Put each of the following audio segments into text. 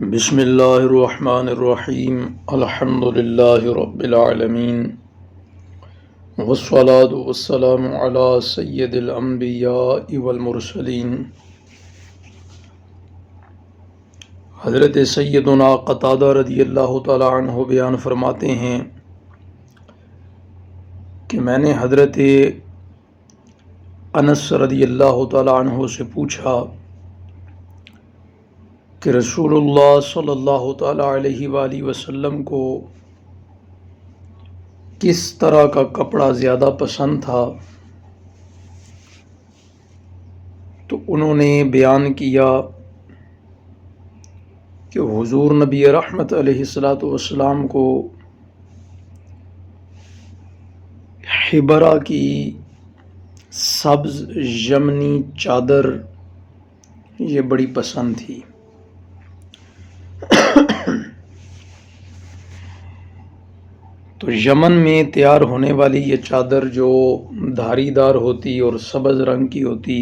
بسم اللہ الرحمن الرحیم الحمد للہ رب العالمین والصلاة والسلام علی سید الانبیاء والمرسلین حضرت سیدنا قتادہ رضی اللہ تعالی عنہ بیان فرماتے ہیں کہ میں نے حضرت انس رضی اللہ تعالی عنہ سے پوچھا کہ رسول اللہ صلی اللہ تعالیٰ علیہ وآلہ وسلم کو کس طرح کا کپڑا زیادہ پسند تھا، تو انہوں نے بیان کیا کہ حضور نبی رحمت علیہ السلام کو حبرہ کی سبز یمنی چادر یہ بڑی پسند تھی۔ تو یمن میں تیار ہونے والی یہ چادر جو دھاری دار ہوتی اور سبز رنگ کی ہوتی،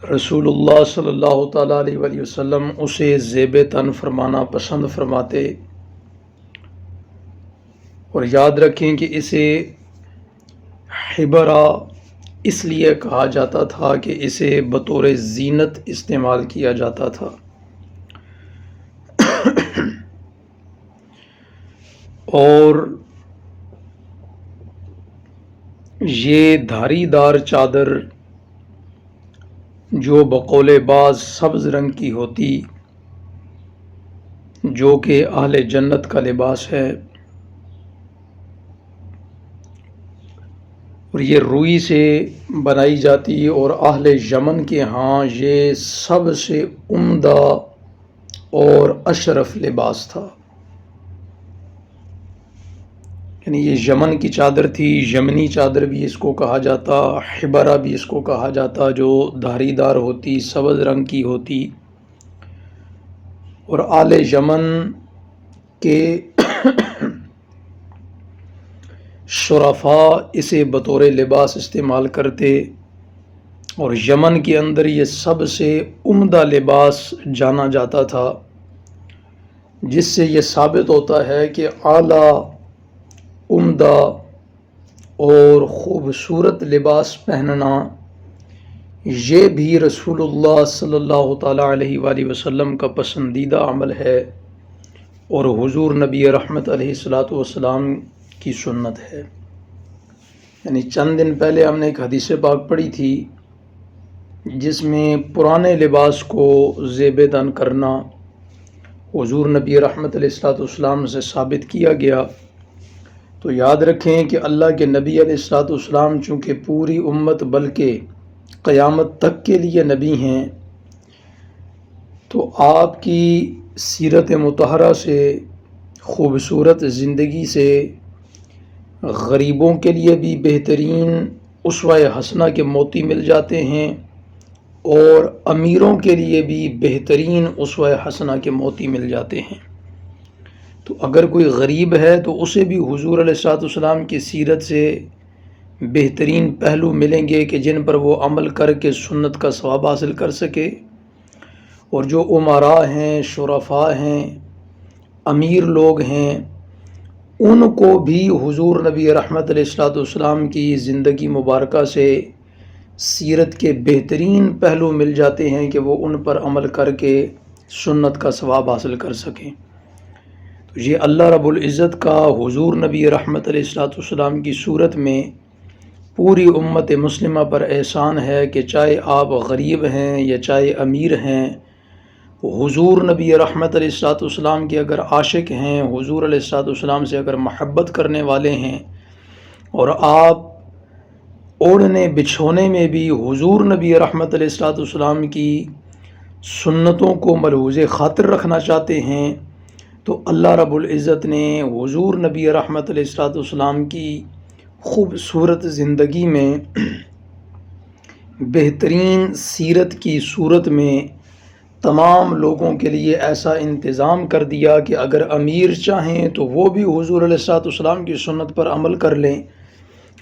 رسول اللہ صلی اللہ تعالیٰ علیہ وآلہ وسلم اسے زیب تن فرمانا پسند فرماتے، اور یاد رکھیں کہ اسے حبرہ اس لیے کہا جاتا تھا کہ اسے بطور زینت استعمال کیا جاتا تھا۔ اور یہ دھاری دار چادر جو بقول بعض سبز رنگ کی ہوتی، جو کہ اہل جنت کا لباس ہے، اور یہ روئی سے بنائی جاتی، اور اہل یمن کے ہاں یہ سب سے عمدہ اور اشرف لباس تھا۔ یعنی یہ یمن کی چادر تھی، یمنی چادر بھی اس کو کہا جاتا، حبرہ بھی اس کو کہا جاتا، جو دھاری دار ہوتی، سبز رنگ کی ہوتی، اور آل یمن کے شرفاء اسے بطور لباس استعمال کرتے، اور یمن کے اندر یہ سب سے عمدہ لباس جانا جاتا تھا، جس سے یہ ثابت ہوتا ہے کہ اعلیٰ، عمدہ اور خوبصورت لباس پہننا یہ بھی رسول اللہ صلی اللہ تعالیٰ علیہ وآلہ وسلم کا پسندیدہ عمل ہے، اور حضور نبی رحمت علیہ السلام کی سنت ہے۔ یعنی چند دن پہلے ہم نے ایک حدیث پاک پڑھی تھی جس میں پرانے لباس کو زیب تن کرنا حضور نبی رحمت علیہ السلام سے ثابت کیا گیا۔ تو یاد رکھیں کہ اللہ کے نبی علیہ السلام چونکہ پوری امت بلکہ قیامت تک کے لیے نبی ہیں، تو آپ کی سیرت مطہرہ سے، خوبصورت زندگی سے غریبوں کے لیے بھی بہترین اسوہ حسنہ کے موتی مل جاتے ہیں، اور امیروں کے لیے بھی بہترین اسوہ حسنہ کے موتی مل جاتے ہیں۔ تو اگر کوئی غریب ہے تو اسے بھی حضور علیہ السلام کی سیرت سے بہترین پہلو ملیں گے کہ جن پر وہ عمل کر کے سنت کا ثواب حاصل کر سکے، اور جو امراء ہیں، شرفاء ہیں، امیر لوگ ہیں، ان کو بھی حضور نبی رحمت علیہ السلام کی زندگی مبارکہ سے سیرت کے بہترین پہلو مل جاتے ہیں کہ وہ ان پر عمل کر کے سنت کا ثواب حاصل کر سکیں۔ تو یہ اللہ رب العزت کا حضور نبی رحمت علیہ السلام کی صورت میں پوری امت مسلمہ پر احسان ہے کہ چاہے آپ غریب ہیں یا چاہے امیر ہیں، حضور نبی رحمت علیہ السلام کے اگر عاشق ہیں، حضور علیہ السلام سے اگر محبت کرنے والے ہیں، اور آپ اوڑھنے بچھونے میں بھی حضور نبی رحمت علیہ السلام کی سنتوں کو ملحوظ خاطر رکھنا چاہتے ہیں، تو اللہ رب العزت نے حضور نبی رحمت علیہ السلام کی خوبصورت زندگی میں بہترین سیرت کی صورت میں تمام لوگوں کے لیے ایسا انتظام کر دیا کہ اگر امیر چاہیں تو وہ بھی حضور علیہ السلام کی سنت پر عمل کر لیں،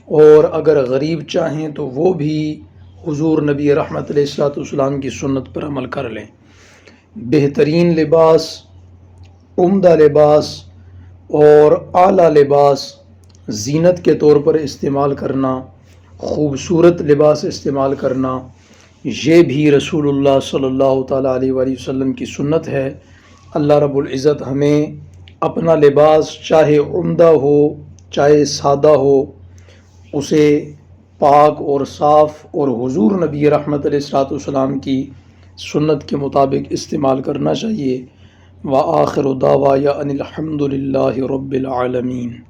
اور اگر غریب چاہیں تو وہ بھی حضور نبی رحمت علیہ السلام کی سنت پر عمل کر لیں۔ بہترین لباس، عمدہ لباس اور اعلیٰ لباس زینت کے طور پر استعمال کرنا، خوبصورت لباس استعمال کرنا، یہ بھی رسول اللہ صلی اللہ تعالیٰ علیہ وآلہ وسلم کی سنت ہے۔ اللہ رب العزت ہمیں اپنا لباس چاہے عمدہ ہو چاہے سادہ ہو، اسے پاک اور صاف اور حضور نبی رحمت علیہ الصلوۃ والسلام کی سنت کے مطابق استعمال کرنا چاہیے۔ وآخر دعوایا ان الحمد للہ رب العالمین۔